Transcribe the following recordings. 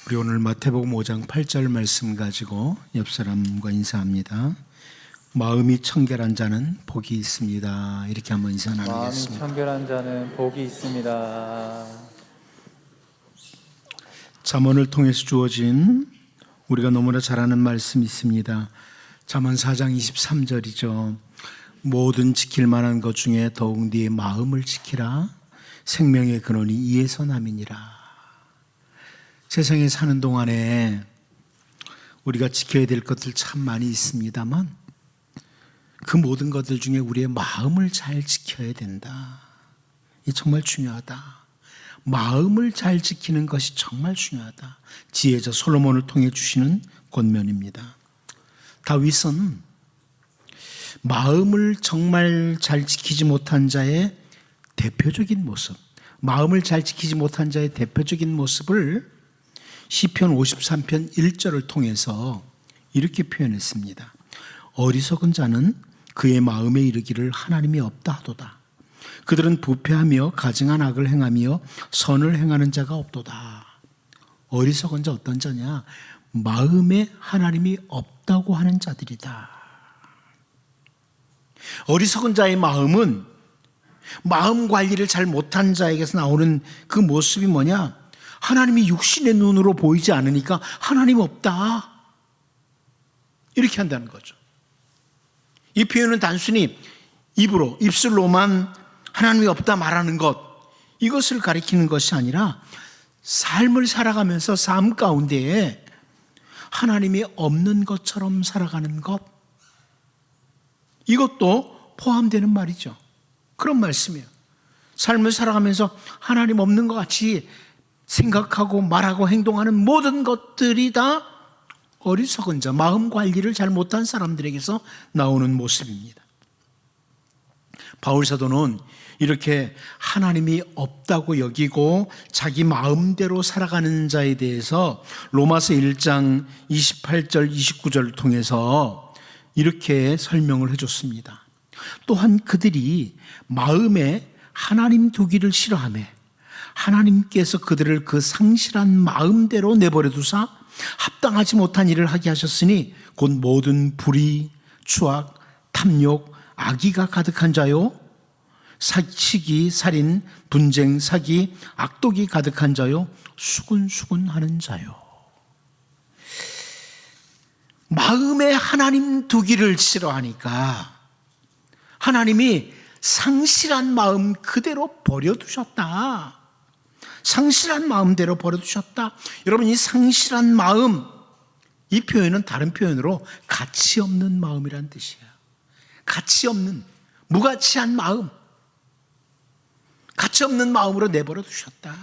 우리 오늘 마태복음 5장 8절 말씀 가지고 옆 사람과 인사합니다. 마음이 청결한 자는 복이 있습니다. 이렇게 한번 인사 나누겠습니다. 마음이 청결한 자는 복이 있습니다. 잠언을 통해서 주어진 우리가 너무나 잘 아는 말씀이 있습니다. 잠언 4장 23절이죠. 모든 지킬 만한 것 중에 더욱 네 마음을 지키라. 생명의 근원이 이에서 남이니라. 세상에 사는 동안에 우리가 지켜야 될 것들 참 많이 있습니다만 그 모든 것들 중에 우리의 마음을 잘 지켜야 된다. 이게 정말 중요하다. 마음을 잘 지키는 것이 정말 중요하다. 지혜자 솔로몬을 통해 주시는 권면입니다. 다윗은 마음을 정말 잘 지키지 못한 자의 대표적인 모습, 마음을 잘 지키지 못한 자의 대표적인 모습을 시편 53편 1절을 통해서 이렇게 표현했습니다. 어리석은 자는 그의 마음에 이르기를 하나님이 없다 하도다. 그들은 부패하며 가증한 악을 행하며 선을 행하는 자가 없도다. 어리석은 자 어떤 자냐? 마음에 하나님이 없다고 하는 자들이다. 어리석은 자의 마음은 마음 관리를 잘 못한 자에게서 나오는 그 모습이 뭐냐? 하나님이 육신의 눈으로 보이지 않으니까 하나님 없다. 이렇게 한다는 거죠. 이 표현은 단순히 입으로, 입술로만 하나님이 없다 말하는 것, 이것을 가리키는 것이 아니라 삶을 살아가면서 삶 가운데에 하나님이 없는 것처럼 살아가는 것, 이것도 포함되는 말이죠. 그런 말씀이에요. 삶을 살아가면서 하나님 없는 것 같이 생각하고 말하고 행동하는 모든 것들이 다 어리석은 자, 마음 관리를 잘 못한 사람들에게서 나오는 모습입니다. 바울 사도는 이렇게 하나님이 없다고 여기고 자기 마음대로 살아가는 자에 대해서 로마서 1장 28절 29절을 통해서 이렇게 설명을 해줬습니다. 또한 그들이 마음에 하나님 두기를 싫어하며 하나님께서 그들을 그 상실한 마음대로 내버려 두사 합당하지 못한 일을 하게 하셨으니 곧 모든 불의, 추악, 탐욕, 악의가 가득한 자요, 시기, 살인, 분쟁, 사기, 악독이 가득한 자요, 수군수군하는 자요. 마음에 하나님 두기를 싫어하니까 하나님이 상실한 마음 그대로 버려두셨다. 상실한 마음대로 버려두셨다. 여러분, 이 상실한 마음, 이 표현은 다른 표현으로 가치 없는 마음이란 뜻이에요. 가치 없는, 무가치한 마음, 가치 없는 마음으로 내버려 두셨다.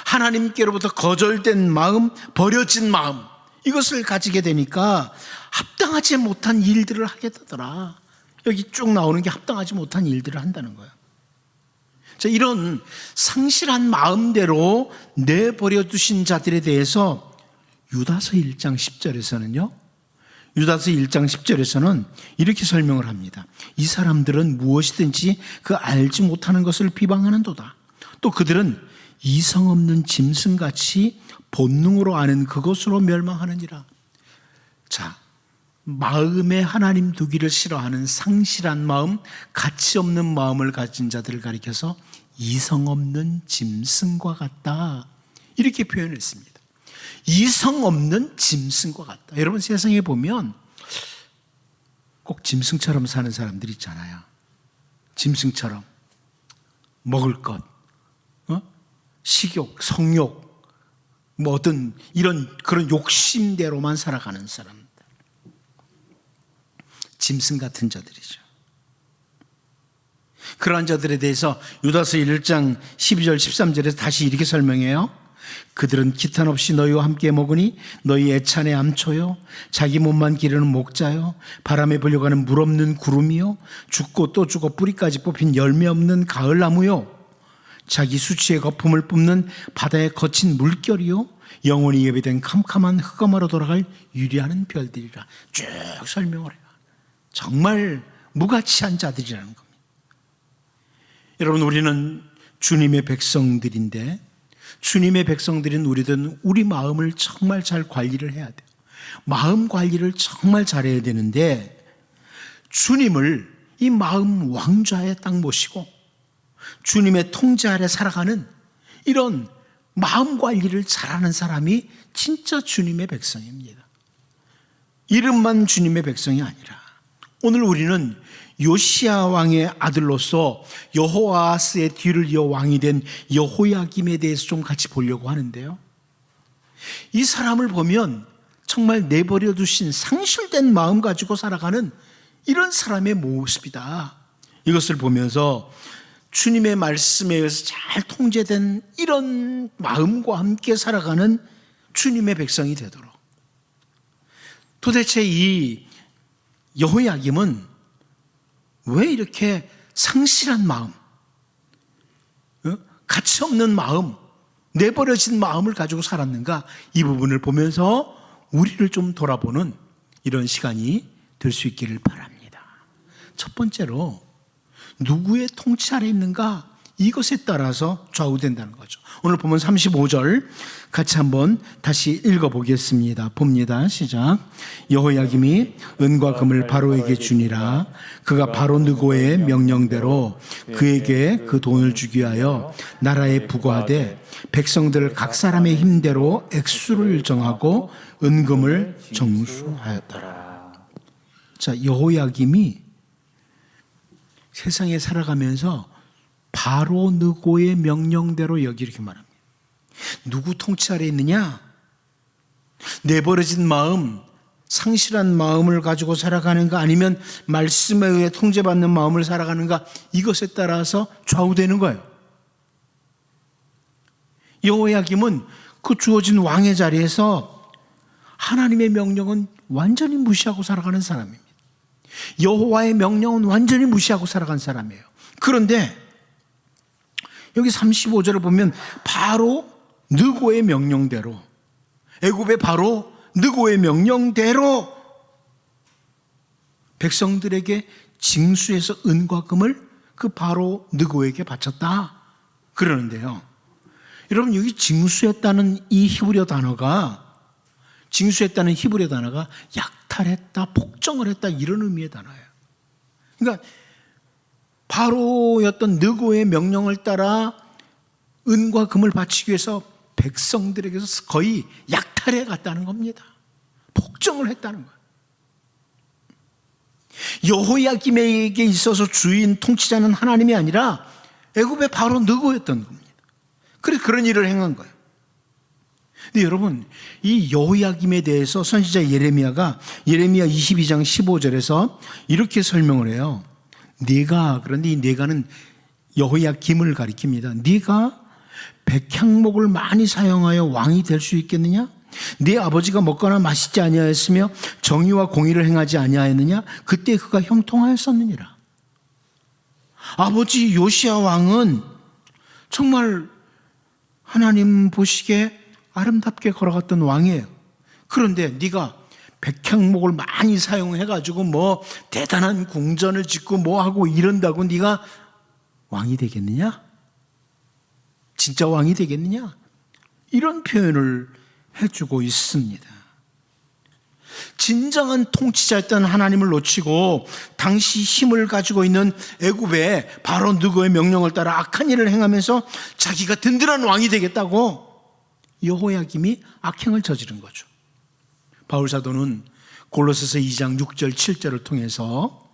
하나님께로부터 거절된 마음, 버려진 마음, 이것을 가지게 되니까 합당하지 못한 일들을 하게 되더라. 여기 쭉 나오는 게 합당하지 못한 일들을 한다는 거예요. 자, 이런 상실한 마음대로 내버려 두신 자들에 대해서 유다서 1장 10절에서는요, 유다서 1장 10절에서는 이렇게 설명을 합니다. 이 사람들은 무엇이든지 그 알지 못하는 것을 비방하는도다. 또 그들은 이성 없는 짐승같이 본능으로 아는 그것으로 멸망하느니라. 자, 마음에 하나님 두기를 싫어하는 상실한 마음, 가치 없는 마음을 가진 자들을 가리켜서 이성 없는 짐승과 같다. 이렇게 표현했습니다. 이성 없는 짐승과 같다. 여러분, 세상에 보면 꼭 짐승처럼 사는 사람들 있잖아요. 짐승처럼 먹을 것, 식욕, 성욕, 뭐 어떤 이런 그런 욕심대로만 살아가는 사람. 짐승 같은 자들이죠. 그러한 자들에 대해서 유다서 1장 12절 13절에서 다시 이렇게 설명해요. 그들은 기탄 없이 너희와 함께 먹으니 너희 애찬의 암초요, 자기 몸만 기르는 목자요, 바람에 불려가는 물 없는 구름이요, 죽고 또 죽어 뿌리까지 뽑힌 열매 없는 가을나무요, 자기 수치의 거품을 뿜는 바다의 거친 물결이요, 영원히 예배된 캄캄한 흑암으로 돌아갈 유리하는 별들이라. 쭉 설명을 해요. 정말 무가치한 자들이라는 겁니다. 여러분, 우리는 주님의 백성들인데 주님의 백성들인 우리들은 우리 마음을 정말 잘 관리를 해야 돼요. 마음 관리를 정말 잘해야 되는데 주님을 이 마음 왕좌에 딱 모시고 주님의 통제 아래 살아가는 이런 마음 관리를 잘하는 사람이 진짜 주님의 백성입니다. 이름만 주님의 백성이 아니라 오늘 우리는 요시야 왕의 아들로서 여호아스의 뒤를 이어 왕이 된 여호야김에 대해서 좀 같이 보려고 하는데요. 이 사람을 보면 정말 내버려 두신 상실된 마음 가지고 살아가는 이런 사람의 모습이다. 이것을 보면서 주님의 말씀에 의해서 잘 통제된 이런 마음과 함께 살아가는 주님의 백성이 되도록. 도대체 이 여호야김은 왜 이렇게 상실한 마음, 가치 없는 마음, 내버려진 마음을 가지고 살았는가? 이 부분을 보면서 우리를 좀 돌아보는 이런 시간이 될 수 있기를 바랍니다. 첫 번째로 누구의 통치 아래 있는가? 이것에 따라서 좌우된다는 거죠. 오늘 보면 35절 같이 한번 다시 읽어보겠습니다. 봅니다. 시작. 여호야김이 은과 금을 바로에게 주니라. 그가 바로 느고의 명령대로 그에게 그 돈을 주기 위하여 나라에 부과하되 백성들 각 사람의 힘대로 액수를 정하고 은금을 정수하였더라. 자, 여호야김이 세상에 살아가면서 바로 느고의 명령대로 여기 이렇게 말합니다. 누구 통치 아래 있느냐? 내버려진 마음, 상실한 마음을 가지고 살아가는가 아니면 말씀에 의해 통제받는 마음을 살아가는가 이것에 따라서 좌우되는 거예요. 여호야김은 그 주어진 왕의 자리에서 하나님의 명령은 완전히 무시하고 살아가는 사람입니다. 여호와의 명령은 완전히 무시하고 살아간 사람이에요. 그런데 여기 35절을 보면 바로 느고의 명령대로 애굽의 바로 느고의 명령대로 백성들에게 징수해서 은과 금을 그 바로 느고에게 바쳤다 그러는데요. 여러분 여기 징수했다는 이 히브리어 단어가 약탈했다, 폭정을 했다 이런 의미의 단어예요. 그러니까 바로였던 느고의 명령을 따라 은과 금을 바치기 위해서 백성들에게서 거의 약탈해 갔다는 겁니다. 폭정을 했다는 거예요. 여호야김에게 있어서 주인 통치자는 하나님이 아니라 애굽의 바로 느고였던 겁니다. 그래서 그런 일을 행한 거예요. 근데 여러분 이 여호야김에 대해서 선지자 예레미야 22장 15절에서 이렇게 설명을 해요. 그런데 이 네가는 여호야김을 가리킵니다. 네가 백향목을 많이 사용하여 왕이 될 수 있겠느냐? 네 아버지가 먹거나 마시지 아니하였으며 정의와 공의를 행하지 아니하였느냐? 그때 그가 형통하였었느니라. 아버지 요시야 왕은 정말 하나님 보시기에 아름답게 걸어갔던 왕이에요. 그런데 네가 백향목을 많이 사용해가지고 뭐 대단한 궁전을 짓고 뭐 하고 이런다고 네가 왕이 되겠느냐? 진짜 왕이 되겠느냐? 이런 표현을 해주고 있습니다. 진정한 통치자였던 하나님을 놓치고 당시 힘을 가지고 있는 애굽의 바로 느고의 명령을 따라 악한 일을 행하면서 자기가 든든한 왕이 되겠다고 여호야김이 악행을 저지른 거죠. 바울 사도는 골로새서 2장 6절 7절을 통해서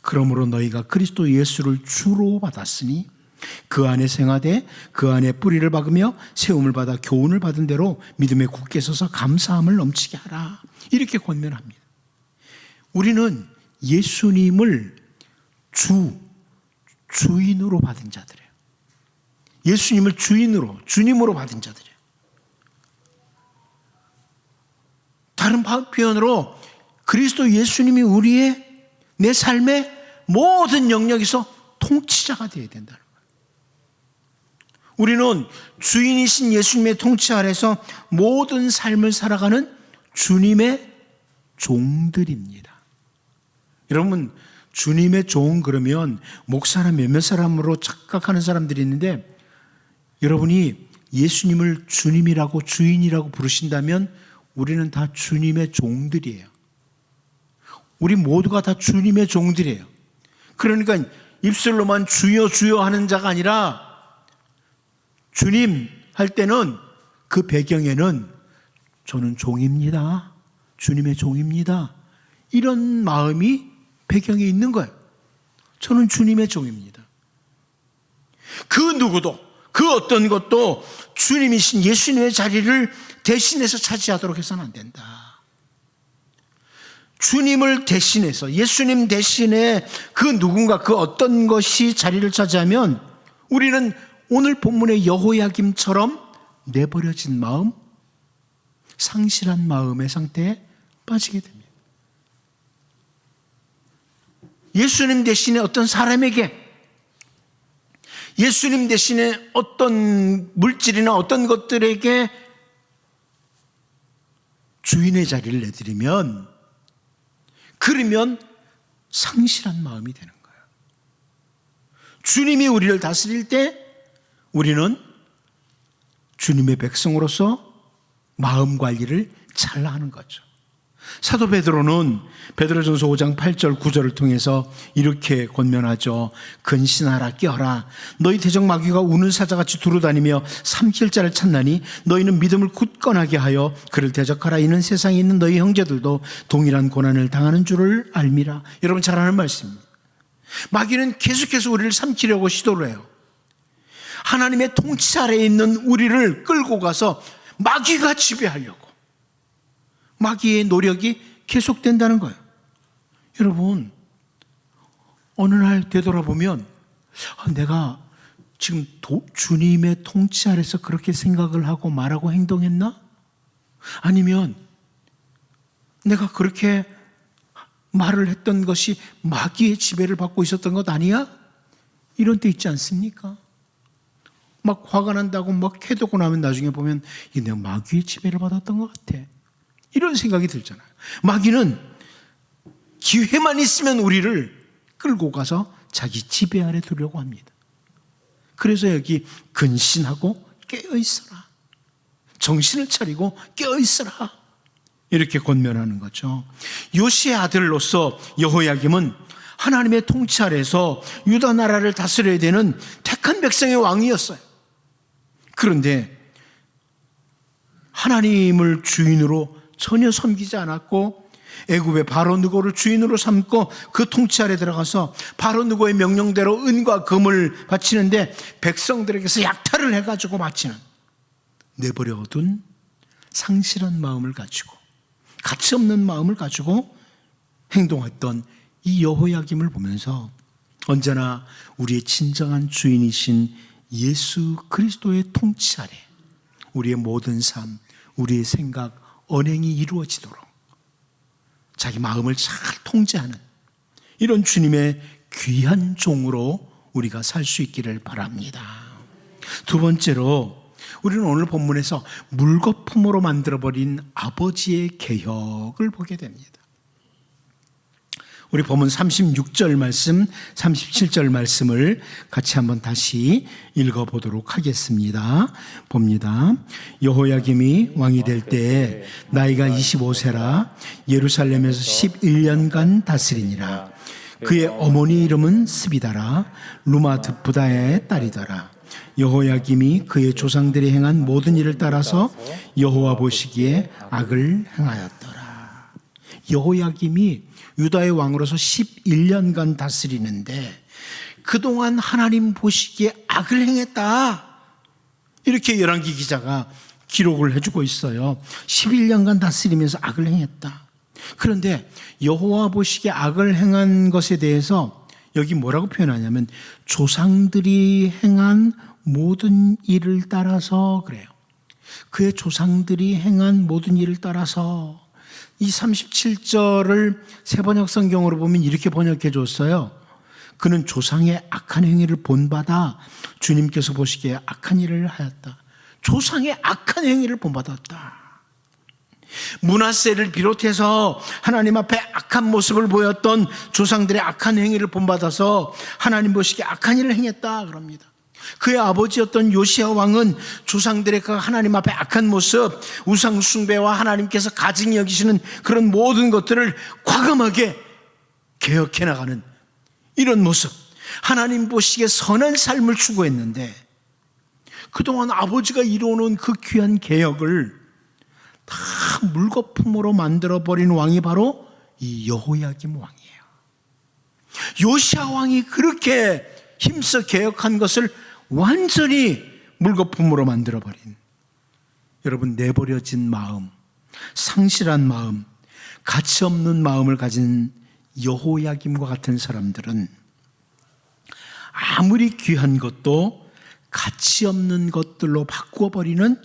그러므로 너희가 그리스도 예수를 주로 받았으니 그 안에 생하되 그 안에 뿌리를 박으며 세움을 받아 교훈을 받은 대로 믿음에 굳게 서서 감사함을 넘치게 하라. 이렇게 권면합니다. 우리는 예수님을 주인으로 받은 자들이에요. 예수님을 주님으로 받은 자들이에요. 다른 표현으로 그리스도 예수님이 내 삶의 모든 영역에서 통치자가 되어야 된다는 거예요. 우리는 주인이신 예수님의 통치 아래서 모든 삶을 살아가는 주님의 종들입니다. 여러분 주님의 종 그러면 목사나 몇몇 사람으로 착각하는 사람들이 있는데 여러분이 예수님을 주님이라고 주인이라고 부르신다면 우리는 다 주님의 종들이에요. 우리 모두가 다 주님의 종들이에요. 그러니까 입술로만 주여 주여 하는 자가 아니라 주님 할 때는 그 배경에는 저는 종입니다. 주님의 종입니다. 이런 마음이 배경에 있는 거예요. 저는 주님의 종입니다. 그 누구도 그 어떤 것도 주님이신 예수님의 자리를 대신해서 차지하도록 해서는 안 된다. 주님을 대신해서 예수님 대신에 그 누군가 그 어떤 것이 자리를 차지하면 우리는 오늘 본문의 여호야김처럼 내버려진 마음, 상실한 마음의 상태에 빠지게 됩니다. 예수님 대신에 어떤 사람에게, 예수님 대신에 어떤 물질이나 어떤 것들에게 주인의 자리를 내드리면, 그러면 상실한 마음이 되는 거예요. 주님이 우리를 다스릴 때 우리는 주님의 백성으로서 마음 관리를 잘 하는 거죠. 사도 베드로는 베드로전서 5장 8절 9절을 통해서 이렇게 권면하죠. 근신하라 깨어라. 너희 대적 마귀가 우는 사자같이 두루다니며 삼킬 자를 찾나니 너희는 믿음을 굳건하게 하여 그를 대적하라. 이는 세상에 있는 너희 형제들도 동일한 고난을 당하는 줄을 알미라. 여러분 잘 아는 말씀입니다. 마귀는 계속해서 우리를 삼키려고 시도를 해요. 하나님의 통치 아래에 있는 우리를 끌고 가서 마귀가 지배하려고, 마귀의 노력이 계속된다는 거예요. 여러분, 어느 날 되돌아보면 내가 지금 주님의 통치 아래서 그렇게 생각을 하고 말하고 행동했나? 아니면 내가 그렇게 말을 했던 것이 마귀의 지배를 받고 있었던 것 아니야? 이런 때 있지 않습니까? 막 화가 난다고 막 해두고 나면 나중에 보면 이게 내가 마귀의 지배를 받았던 것 같아. 이런 생각이 들잖아요. 마귀는 기회만 있으면 우리를 끌고 가서 자기 지배 아래 두려고 합니다. 그래서 여기 근신하고 깨어있어라. 정신을 차리고 깨어있어라. 이렇게 권면하는 거죠. 요시의 아들로서 여호야김은 하나님의 통치 아래서 유다 나라를 다스려야 되는 택한 백성의 왕이었어요. 그런데 하나님을 주인으로 전혀 섬기지 않았고 애굽의 바로 느고를 주인으로 삼고 그 통치 아래 들어가서 바로 느고의 명령대로 은과 금을 바치는데 백성들에게서 약탈을 해가지고 바치는, 내버려둔 상실한 마음을 가지고, 가치 없는 마음을 가지고 행동했던 이 여호야김을 보면서 언제나 우리의 진정한 주인이신 예수 그리스도의 통치 아래 우리의 모든 삶, 우리의 생각, 언행이 이루어지도록 자기 마음을 잘 통제하는 이런 주님의 귀한 종으로 우리가 살 수 있기를 바랍니다. 두 번째로 우리는 오늘 본문에서 물거품으로 만들어버린 아버지의 개혁을 보게 됩니다. 우리 본문 36절 말씀, 37절 말씀을 같이 한번 다시 읽어보도록 하겠습니다. 봅니다. 여호야김이 왕이 될 때에 나이가 25세라 예루살렘에서 11년간 다스리니라. 그의 어머니 이름은 스비다라 루마드부다의 딸이더라. 여호야김이 그의 조상들이 행한 모든 일을 따라서 여호와 보시기에 악을 행하였더라. 여호야김이 유다의 왕으로서 11년간 다스리는데 그동안 하나님 보시기에 악을 행했다. 이렇게 열왕기 기자가 기록을 해주고 있어요. 11년간 다스리면서 악을 행했다. 그런데 여호와 보시기에 악을 행한 것에 대해서 여기 뭐라고 표현하냐면 조상들이 행한 모든 일을 따라서 그래요. 그의 조상들이 행한 모든 일을 따라서. 이 37절을 세번역 성경으로 보면 이렇게 번역해 줬어요. 그는 조상의 악한 행위를 본받아 주님께서 보시기에 악한 일을 하였다. 조상의 악한 행위를 본받았다. 므낫세를 비롯해서 하나님 앞에 악한 모습을 보였던 조상들의 악한 행위를 본받아서 하나님 보시기에 악한 일을 행했다 그럽니다. 그의 아버지였던 요시야 왕은 조상들의 그 하나님 앞에 악한 모습, 우상 숭배와 하나님께서 가증히 여기시는 그런 모든 것들을 과감하게 개혁해 나가는 이런 모습, 하나님 보시기에 선한 삶을 추구했는데 그동안 아버지가 이루어놓은 그 귀한 개혁을 다 물거품으로 만들어버린 왕이 바로 이 여호야김 왕이에요. 요시야 왕이 그렇게 힘써 개혁한 것을 완전히 물거품으로 만들어버린, 여러분, 내버려진 마음, 상실한 마음, 가치 없는 마음을 가진 여호야김과 같은 사람들은 아무리 귀한 것도 가치 없는 것들로 바꾸어버리는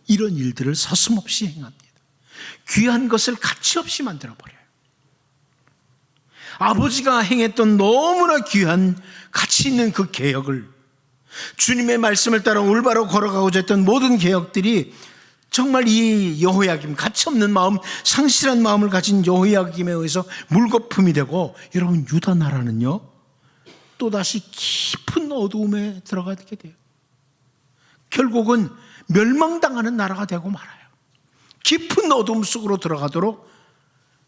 이런 일들을 서슴없이 행합니다. 귀한 것을 가치 없이 만들어버려요. 아버지가 행했던 너무나 귀한 가치 있는 그 개혁을, 주님의 말씀을 따라 올바로 걸어가고자 했던 모든 개혁들이 정말 이 여호야김, 가치 없는 마음, 상실한 마음을 가진 여호야김에 의해서 물거품이 되고, 여러분, 유다 나라는요 또다시 깊은 어두움에 들어가게 돼요. 결국은 멸망당하는 나라가 되고 말아요. 깊은 어둠 속으로 들어가도록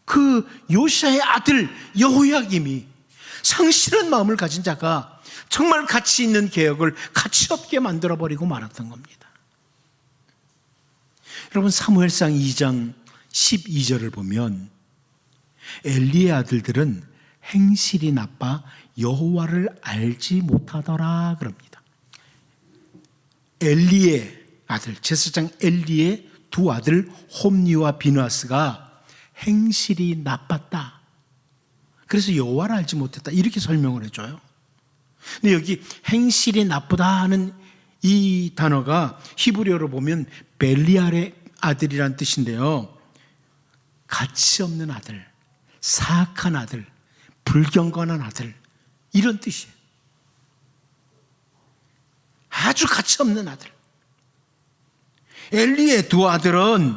그 요시야의 아들 여호야김이, 상실한 마음을 가진 자가 정말 가치 있는 개혁을 가치 없게 만들어버리고 말았던 겁니다. 여러분, 사무엘상 2장 12절을 보면 엘리의 아들들은 행실이 나빠 여호와를 알지 못하더라 그럽니다. 엘리의 아들, 제사장 엘리의 두 아들 홈니와 비누아스가 행실이 나빴다, 그래서 여호와를 알지 못했다, 이렇게 설명을 해줘요. 근데 여기 행실이 나쁘다 하는 이 단어가 히브리어로 보면 벨리알의 아들이란 뜻인데요, 가치 없는 아들, 사악한 아들, 불경건한 아들, 이런 뜻이에요. 아주 가치 없는 아들. 엘리의 두 아들은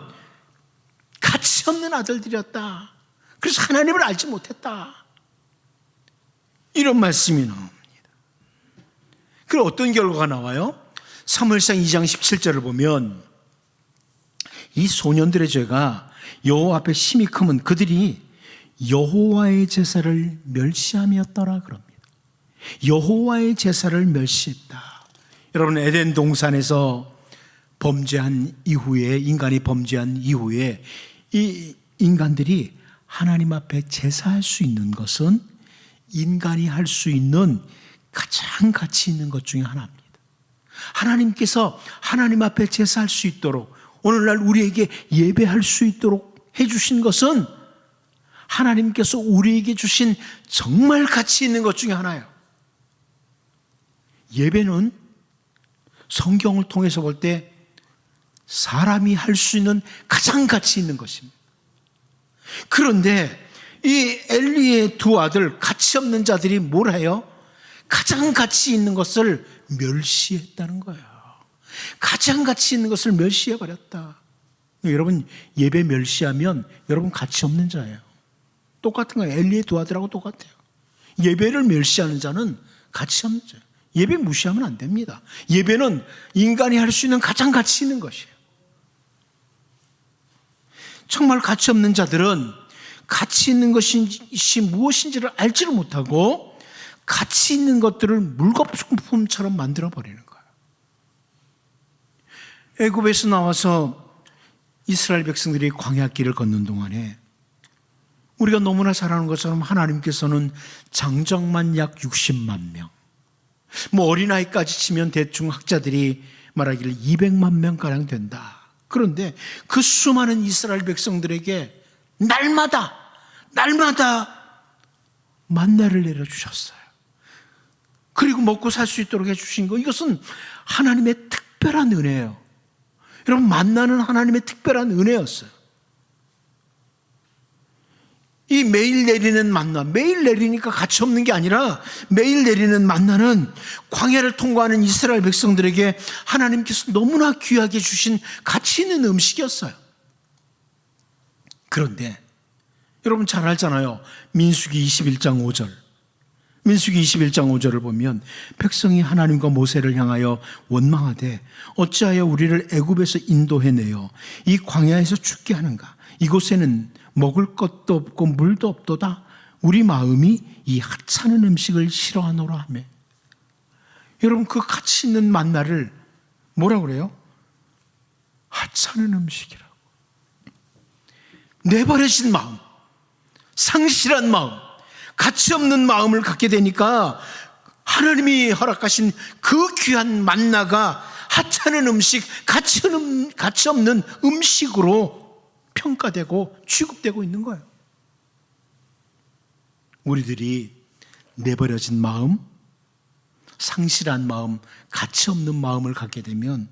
가치 없는 아들들이었다. 그래서 하나님을 알지 못했다, 이런 말씀이 나옵니다. 그럼 어떤 결과가 나와요? 사무엘상 2장 17절을 보면 이 소년들의 죄가 여호와 앞에 심히 크면 그들이 여호와의 제사를 멸시함이었더라 그럽니다. 여호와의 제사를 멸시했다. 여러분, 에덴 동산에서 범죄한 이후에, 인간이 범죄한 이후에 이 인간들이 하나님 앞에 제사할 수 있는 것은 인간이 할 수 있는 가장 가치 있는 것 중에 하나입니다. 하나님께서 하나님 앞에 제사할 수 있도록, 오늘날 우리에게 예배할 수 있도록 해주신 것은 하나님께서 우리에게 주신 정말 가치 있는 것 중에 하나예요. 예배는 성경을 통해서 볼 때 사람이 할 수 있는 가장 가치 있는 것입니다. 그런데 이 엘리의 두 아들, 가치 없는 자들이 뭘 해요? 가장 가치 있는 것을 멸시했다는 거예요. 가장 가치 있는 것을 멸시해버렸다. 여러분, 예배 멸시하면 여러분 가치 없는 자예요. 똑같은 거예요. 엘리의 두 아들하고 똑같아요. 예배를 멸시하는 자는 가치 없는 자예요. 예배 무시하면 안 됩니다. 예배는 인간이 할 수 있는 가장 가치 있는 것이에요. 정말 가치 없는 자들은 가치 있는 것이 무엇인지를 알지를 못하고 가치 있는 것들을 물거품처럼 만들어버리는 거예요. 애굽에서 나와서 이스라엘 백성들이 광야길을 걷는 동안에 우리가 너무나 잘 아는 것처럼 하나님께서는 장정만 약 60만 명, 어린아이까지 치면 대충 학자들이 말하기를 200만 명가량 된다. 그런데 그 수많은 이스라엘 백성들에게 날마다 만나를 내려주셨어요. 그리고 먹고 살 수 있도록 해주신 거, 이것은 하나님의 특별한 은혜예요. 여러분, 만나는 하나님의 특별한 은혜였어요. 이 매일 내리는 만나, 매일 내리니까 가치 없는 게 아니라 매일 내리는 만나는 광야를 통과하는 이스라엘 백성들에게 하나님께서 너무나 귀하게 주신 가치 있는 음식이었어요. 그런데 여러분 잘 알잖아요. 민수기 21장 5절. 민수기 21장 5절을 보면 백성이 하나님과 모세를 향하여 원망하되 어찌하여 우리를 애굽에서 인도해내어 이 광야에서 죽게 하는가? 이곳에는 먹을 것도 없고 물도 없도다. 우리 마음이 이 하찮은 음식을 싫어하노라 하며. 여러분, 그 가치 있는 만나를 뭐라고 그래요? 하찮은 음식이라고. 내버려진 마음, 상실한 마음, 가치 없는 마음을 갖게 되니까 하나님이 허락하신 그 귀한 만나가 하찮은 음식, 가치 없는 음식으로 평가되고 취급되고 있는 거예요. 우리들이 내버려진 마음, 상실한 마음, 가치 없는 마음을 갖게 되면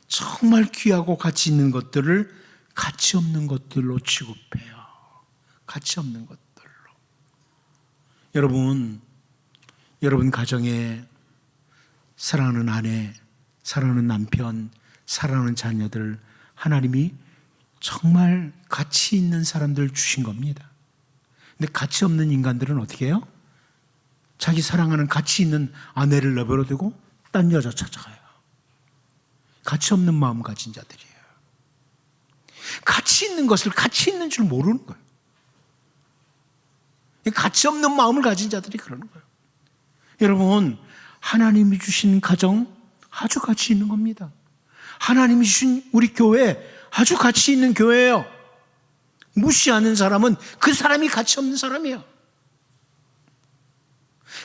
정말 귀하고 가치 있는 것들을 가치 없는 것들로 취급해요. 가치 없는 것들로. 여러분 가정에 사랑하는 아내, 사랑하는 남편, 사랑하는 자녀들, 하나님이 정말 가치 있는 사람들 주신 겁니다. 근데 가치 없는 인간들은 어떻게 해요? 자기 사랑하는 가치 있는 아내를 내버려두고 딴 여자 찾아가요. 가치 없는 마음 가진 자들이에요. 가치 있는 것을 가치 있는 줄 모르는 거예요. 가치 없는 마음을 가진 자들이 그러는 거예요. 여러분, 하나님이 주신 가정 아주 가치 있는 겁니다. 하나님이 주신 우리 교회 아주 가치 있는 교회예요. 무시하는 사람은 그 사람이 가치 없는 사람이에요.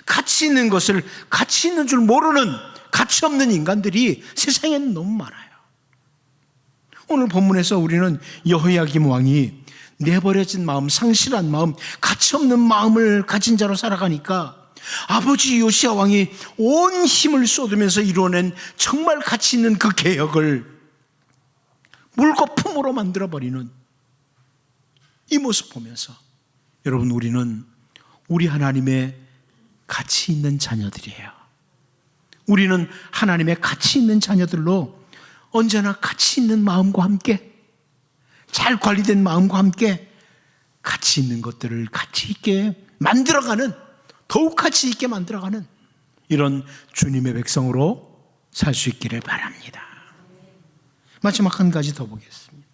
가치 있는 것을 가치 있는 줄 모르는 가치 없는 인간들이 세상에는 너무 많아요. 오늘 본문에서 우리는 여호야김 왕이 내버려진 마음, 상실한 마음, 가치 없는 마음을 가진 자로 살아가니까 아버지 요시야 왕이 온 힘을 쏟으면서 이루어낸 정말 가치 있는 그 개혁을 물거품으로 만들어버리는 이 모습 보면서 여러분, 우리는 우리 하나님의 가치 있는 자녀들이에요. 우리는 하나님의 가치 있는 자녀들로 언제나 가치 있는 마음과 함께, 잘 관리된 마음과 함께 가치 있는 것들을 가치 있게 만들어가는, 더욱 가치 있게 만들어가는 이런 주님의 백성으로 살 수 있기를 바랍니다. 마지막 한 가지 더 보겠습니다.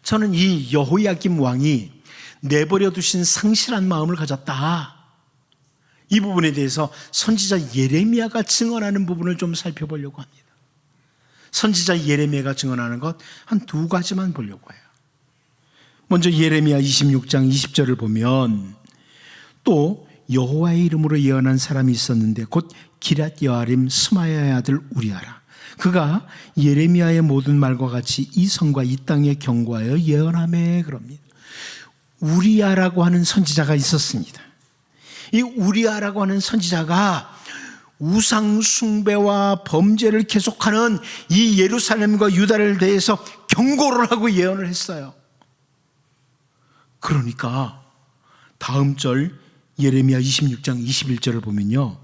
저는 이 여호야김 왕이 내버려 두신 상실한 마음을 가졌다, 이 부분에 대해서 선지자 예레미야가 증언하는 부분을 좀 살펴보려고 합니다. 선지자 예레미야가 증언하는 것 한 두 가지만 보려고 해요. 먼저 예레미야 26장 20절을 보면 또 여호와의 이름으로 예언한 사람이 있었는데 곧 기럇 여아림 스마야의 아들 우리아라. 그가 예레미야의 모든 말과 같이 이 성과 이 땅에 경고하여 예언하매 그럽니다. 우리아라고 하는 선지자가 있었습니다. 이 우리아라고 하는 선지자가 우상 숭배와 범죄를 계속하는 이 예루살렘과 유다를 대해서 경고를 하고 예언을 했어요. 그러니까 다음 절 예레미야 26장 21절을 보면요,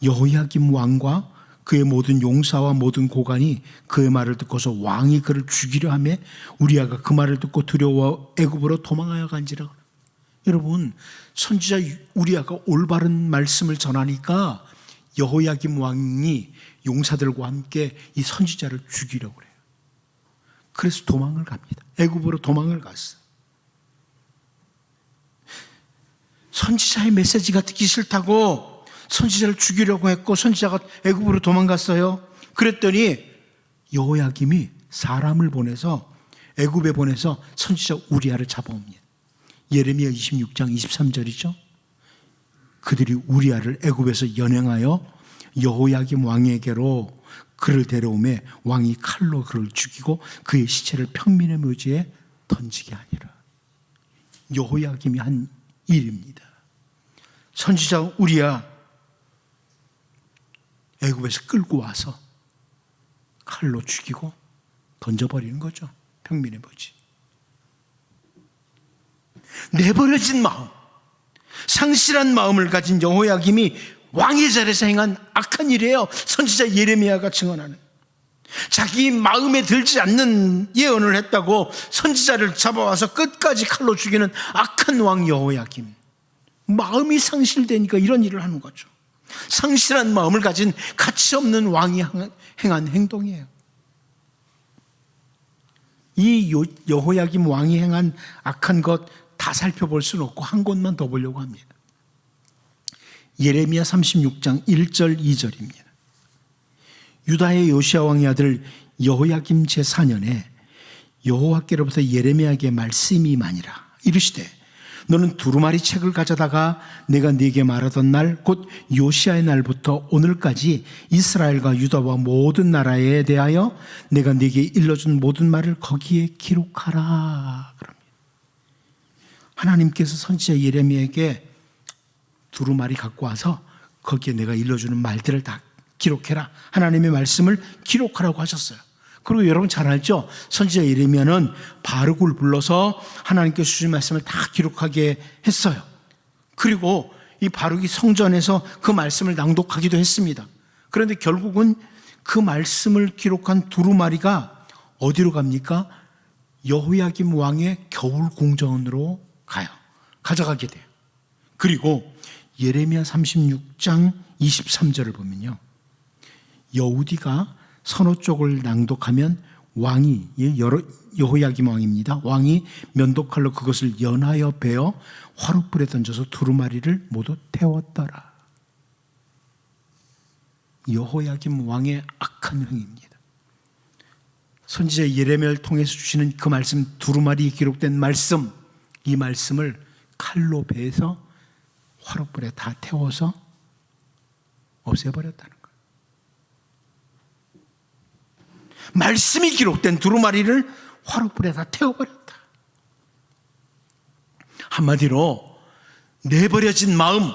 여호야김 왕과 그의 모든 용사와 모든 고관이 그의 말을 듣고서 왕이 그를 죽이려 하며 우리아가 그 말을 듣고 두려워 애굽으로 도망하여 간지라. 여러분, 선지자 우리아가 올바른 말씀을 전하니까 여호야김 왕이 용사들과 함께 이 선지자를 죽이려고 그래요. 그래서 도망을 갑니다. 애굽으로 도망을 갔어요. 선지자의 메시지가 듣기 싫다고 선지자를 죽이려고 했고 선지자가 애굽으로 도망갔어요. 그랬더니 여호야김이 사람을 보내서 애굽에 보내서 선지자 우리아를 잡아옵니다. 예레미야 26장 23절이죠. 그들이 우리아를 애굽에서 연행하여 여호야김 왕에게로 그를 데려오매 왕이 칼로 그를 죽이고 그의 시체를 평민의 묘지에 던지게 하니라. 여호야김이 한 일입니다. 선지자 우리아 애굽에서 끌고 와서 칼로 죽이고 던져버리는 거죠. 평민의 묘지. 내버려진 마음, 상실한 마음을 가진 여호야김이 왕의 자리에서 행한 악한 일이에요. 선지자 예레미야가 증언하는, 자기 마음에 들지 않는 예언을 했다고 선지자를 잡아와서 끝까지 칼로 죽이는 악한 왕 여호야김. 마음이 상실되니까 이런 일을 하는 거죠. 상실한 마음을 가진 가치 없는 왕이 행한 행동이에요. 이 여호야김 왕이 행한 악한 것 다 살펴볼 수는 없고 한 곳만 더 보려고 합니다. 예레미야 36장 1절 2절입니다. 유다의 요시야 왕의 아들 여호야김 제4년에 여호와께로부터 예레미야에게 말씀이 임하니라. 이르시되 너는 두루마리 책을 가져다가 내가 네게 말하던 날 곧 요시야의 날부터 오늘까지 이스라엘과 유다와 모든 나라에 대하여 내가 네게 일러준 모든 말을 거기에 기록하라. 그럽니다. 하나님께서 선지자 예레미야에게 두루마리 갖고 와서 거기에 내가 일러주는 말들을 다 기록해라. 하나님의 말씀을 기록하라고 하셨어요. 그리고 여러분 잘 알죠? 선지자 예레미야는 바룩을 불러서 하나님께서 주신 말씀을 다 기록하게 했어요. 그리고 이 바룩이 성전에서 그 말씀을 낭독하기도 했습니다. 그런데 결국은 그 말씀을 기록한 두루마리가 어디로 갑니까? 여호야김 왕의 겨울 궁전으로 가요. 가져가게 돼요. 그리고 예레미야 36장 23절을 보면요, 여우디가 선호 쪽을 낭독하면 왕이, 여호야김 왕입니다. 왕이 면도칼로 그것을 연하여 베어 화롯불에 던져서 두루마리를 모두 태웠더라. 여호야김 왕의 악한 행위입니다. 선지자 예레미야를 통해서 주시는 그 말씀, 두루마리에 기록된 말씀, 이 말씀을 칼로 베서 화롯불에 다 태워서 없애버렸다는 거예요. 말씀이 기록된 두루마리를 화롯불에 다 태워버렸다. 한마디로 내버려진 마음,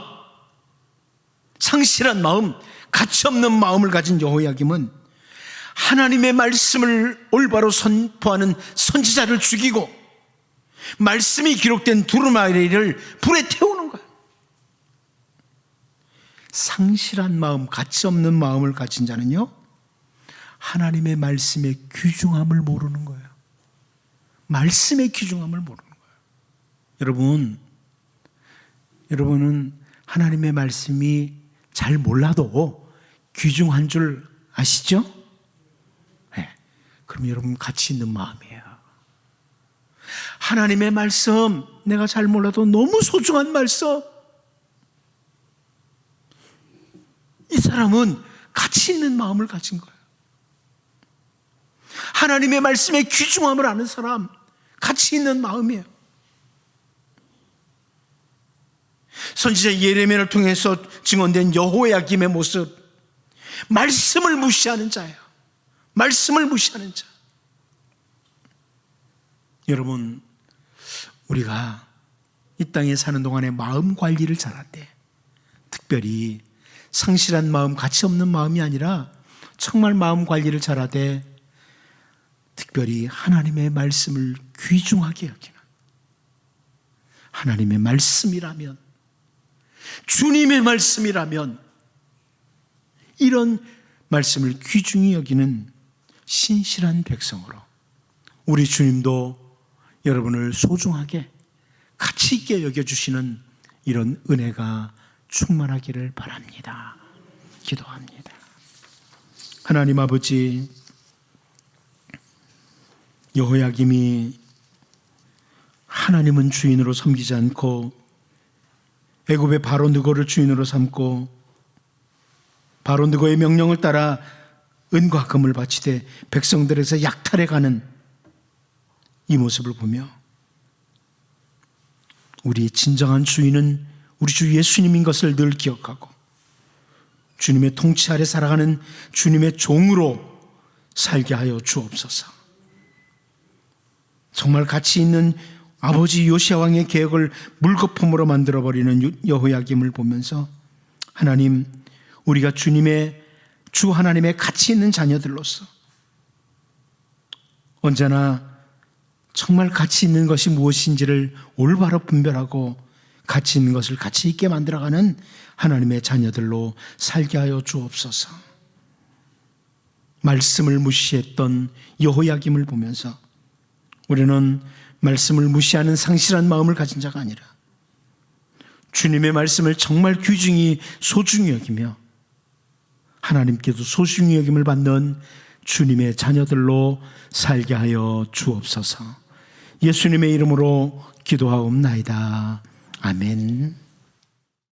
상실한 마음, 가치없는 마음을 가진 여호야김은 하나님의 말씀을 올바로 선포하는 선지자를 죽이고 말씀이 기록된 두루마리를 불에 태우는 거예요. 상실한 마음, 가치없는 마음을 가진 자는요, 하나님의 말씀의 귀중함을 모르는 거예요. 말씀의 귀중함을 모르는 거예요. 여러분은 하나님의 말씀이 잘 몰라도 귀중한 줄 아시죠? 네. 그럼 여러분 가치 있는 마음이에요. 하나님의 말씀, 내가 잘 몰라도 너무 소중한 말씀. 이 사람은 가치 있는 마음을 가진 거예요. 하나님의 말씀의 귀중함을 아는 사람, 가치 있는 마음이에요. 선지자 예레미야를 통해서 증언된 여호야김의 모습, 말씀을 무시하는 자예요. 말씀을 무시하는 자. 여러분, 우리가 이 땅에 사는 동안에 마음 관리를 잘할 때, 특별히 상실한 마음, 가치 없는 마음이 아니라 정말 마음 관리를 잘하되 특별히 하나님의 말씀을 귀중하게 여기는, 하나님의 말씀이라면, 주님의 말씀이라면 이런 말씀을 귀중히 여기는 신실한 백성으로 우리 주님도 여러분을 소중하게 가치 있게 여겨주시는 이런 은혜가 충만하기를 바랍니다. 기도합니다. 하나님 아버지, 여호야김이 하나님은 주인으로 섬기지 않고 애굽의 바로 느고를 주인으로 삼고 바로 느고의 명령을 따라 은과 금을 바치되 백성들에서 약탈해가는 이 모습을 보며 우리의 진정한 주인은 우리 주 예수님인 것을 늘 기억하고 주님의 통치 아래 살아가는 주님의 종으로 살게 하여 주옵소서. 정말 가치 있는 아버지 요시야 왕의 계획을 물거품으로 만들어버리는 여호야김을 보면서 하나님, 우리가 주님의 주 하나님의 가치 있는 자녀들로서 언제나 정말 가치 있는 것이 무엇인지를 올바로 분별하고 가치 있는 것을 가치 있게 만들어가는 하나님의 자녀들로 살게 하여 주옵소서. 말씀을 무시했던 여호야김을 보면서 우리는 말씀을 무시하는 상실한 마음을 가진 자가 아니라 주님의 말씀을 정말 귀중히 소중히 여기며 하나님께도 소중히 여김을 받는 주님의 자녀들로 살게 하여 주옵소서. 예수님의 이름으로 기도하옵나이다. 아멘.